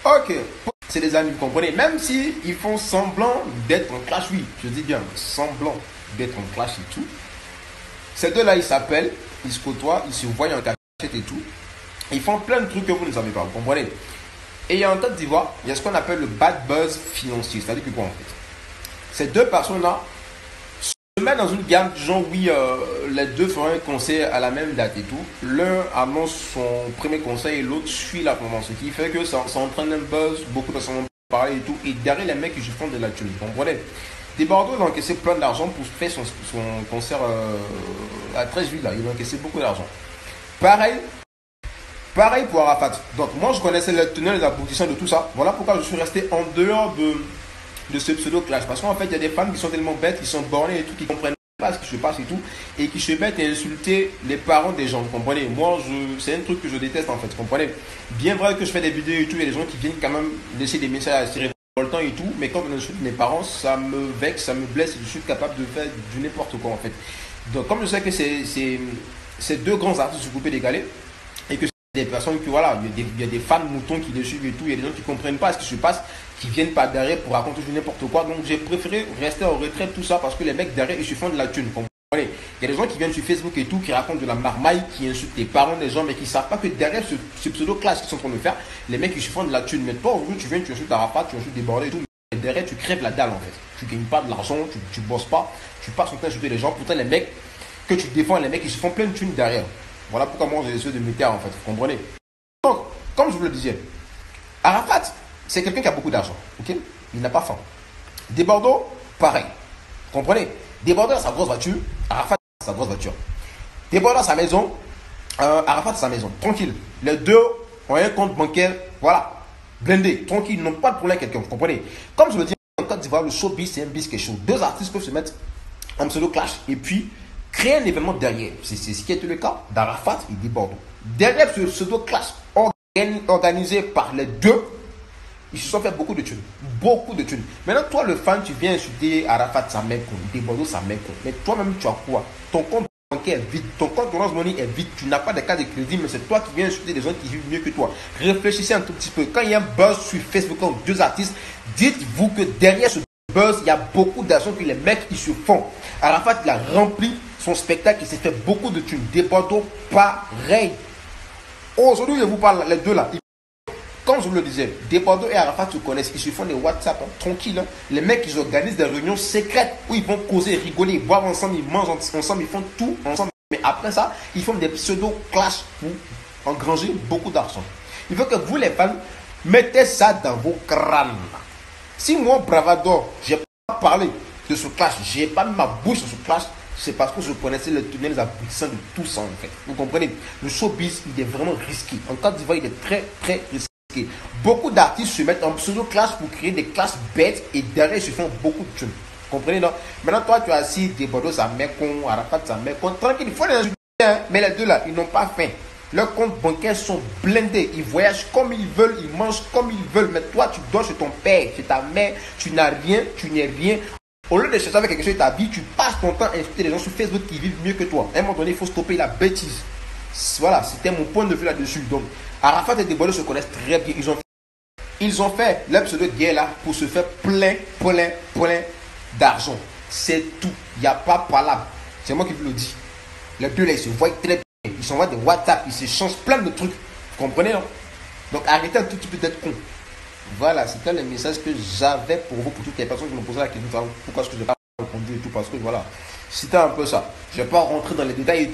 Ok, c'est des amis, vous comprenez. Même si ils font semblant d'être en clash, oui, je dis bien semblant d'être en clash et tout. Ces deux-là, ils s'appellent, ils se côtoient, ils se voient en cachette et tout. Ils font plein de trucs que vous ne savez pas, vous comprenez. Et il y a en Côte d'Ivoire, il y a ce qu'on appelle le bad buzz financier. C'est-à-dire que quoi en fait? Ces deux personnes-là se mettent dans une gamme du genre, oui, les deux feront un conseil à la même date et tout. L'un annonce son premier conseil et l'autre suit la tendance. Ce qui fait que ça entraîne un buzz, beaucoup de personnes en parler et tout. Et derrière les mecs, ils font de la thune, vous comprenez. Des Bordeaux, il a encaissé plein d'argent pour faire son concert à 13 villes. Là. Il a encaissé beaucoup d'argent. Pareil, pareil pour Arafat. Donc moi, je connaissais les tenants et les aboutissants de tout ça. Voilà pourquoi je suis resté en dehors de ce pseudo-clash. Parce qu'en fait, il y a des fans qui sont tellement bêtes, qui sont bornés et tout, qui ne comprennent pas ce qui se passe et tout, et qui se mettent à insulter les parents des gens, vous comprenez. Moi, c'est un truc que je déteste en fait, vous comprenez. Bien vrai que je fais des vidéos et tout, il y a des gens qui viennent quand même laisser des messages assez révoltants et tout, mais quand on insulte mes parents, ça me vexe, ça me blesse, et je suis capable de faire du n'importe quoi en fait. Donc comme je sais que c'est deux grands artistes se couper d'égaler, et que des personnes qui, voilà, il y a des fans moutons qui les suivent et tout, il y a des gens qui ne comprennent pas ce qui se passe, qui viennent pas derrière pour raconter n'importe quoi. Donc j'ai préféré rester en retrait de tout ça parce que les mecs derrière ils se font de la thune. Il y a des gens qui viennent sur Facebook et tout, qui racontent de la marmaille, qui insultent les parents des gens, mais qui ne savent pas que derrière ce pseudo-clash qu'ils sont en train de faire, les mecs ils se font de la thune. Mais toi aujourd'hui tu viens, tu insultes Arafat, tu insultes Débordé et tout, mais derrière tu crèves la dalle en fait. Tu ne gagnes pas de l'argent, tu bosses pas, tu passes ton temps à insulter les gens. Pourtant les mecs que tu défends, les mecs ils se font plein de thunes derrière. Voilà pourquoi moi j'ai essayé de me taire en fait, vous comprenez. Donc, comme je vous le disais, Arafat, c'est quelqu'un qui a beaucoup d'argent, ok? Il n'a pas faim. Desbordeaux, pareil. Vous comprenez? Desbordeaux a sa grosse voiture, Arafat a sa grosse voiture. Desbordeaux a sa maison, Arafat a sa maison. Tranquille. Les deux ont un compte bancaire, voilà, blindé, tranquille, ils n'ont pas de problème avec quelqu'un, vous comprenez? Comme je le dis, en Côte d'Ivoire, le showbiz, c'est un biz qui est chaud. Deux artistes peuvent se mettre en pseudo-clash et puis créer un événement derrière. C'est ce qui est le cas d'Arafat et Desbordeaux. Derrière ce pseudo-clash organisé par les deux, ils se sont fait beaucoup de thunes. Beaucoup de thunes. Maintenant, toi, le fan, tu viens insulter Arafat, sa mère con, Desbordeaux, sa mère con. Mais toi-même, tu as quoi? Ton compte bancaire est vide. Ton compte Orange Money est vide. Tu n'as pas de carte de crédit, mais c'est toi qui viens insulter des gens qui vivent mieux que toi. Réfléchissez un tout petit peu. Quand il y a un buzz sur Facebook entre deux artistes, dites-vous que derrière ce buzz, il y a beaucoup d'argent que les mecs ils se font. Arafat, il a rempli son spectacle, il s'est fait beaucoup de thunes. Desbordeaux, pareil. Aujourd'hui, je vous parle, les deux là. Comme je vous le disais, Desbordeaux et Arafat se connaissent, ils se font des WhatsApp, tranquilles. Hein. Les mecs, ils organisent des réunions secrètes où ils vont causer, rigoler, boire ensemble, ils mangent ensemble, ils font tout ensemble. Mais après ça, ils font des pseudo-clashs pour engranger beaucoup d'argent. Il faut que vous, les fans, mettez ça dans vos crânes. Si moi, Bravador, je n'ai pas parlé de ce clash, je n'ai pas mis ma bouche sur ce clash, c'est parce que je connaissais les tenants, les aboutissants de tout ça en fait. Vous comprenez? Le showbiz, il est vraiment risqué. En Côte d'Ivoire, il est très, très risqué. Beaucoup d'artistes se mettent en pseudo-clash pour créer des classes bêtes et derrière, ils se font beaucoup de thunes. Vous comprenez, non? Maintenant, toi, tu as assis Desbordeaux, sa mère con, Arafat, sa mère con. Tranquille, il faut les insulter, hein. Mais les deux là, ils n'ont pas faim. Leurs comptes bancaires sont blindés. Ils voyagent comme ils veulent, ils mangent comme ils veulent. Mais toi, tu dors chez ton père, chez ta mère, tu n'as rien, tu n'es rien. Au lieu de chercher avec quelque chose de ta vie, tu passes ton temps à insulter les gens sur Facebook qui vivent mieux que toi. À un moment donné, il faut stopper la bêtise. Voilà, c'était mon point de vue là-dessus. Donc, Arafat et Desbordeaux se connaissent très bien. Ils ont fait leur pseudo-guerre là pour se faire plein d'argent. C'est tout. Il n'y a pas parlable. C'est moi qui vous le dis. Les deux là, ils se voient très bien. Ils s'envoient des WhatsApp, ils s'échangent plein de trucs. Vous comprenez, non? Donc, arrêtez un tout petit peu d'être con. Voilà, c'était le message que j'avais pour vous, pour toutes les personnes qui me posaient la question pourquoi est-ce que je n'ai pas répondu et tout, parce que voilà, c'était un peu ça. Je ne vais pas rentrer dans les détails et tout.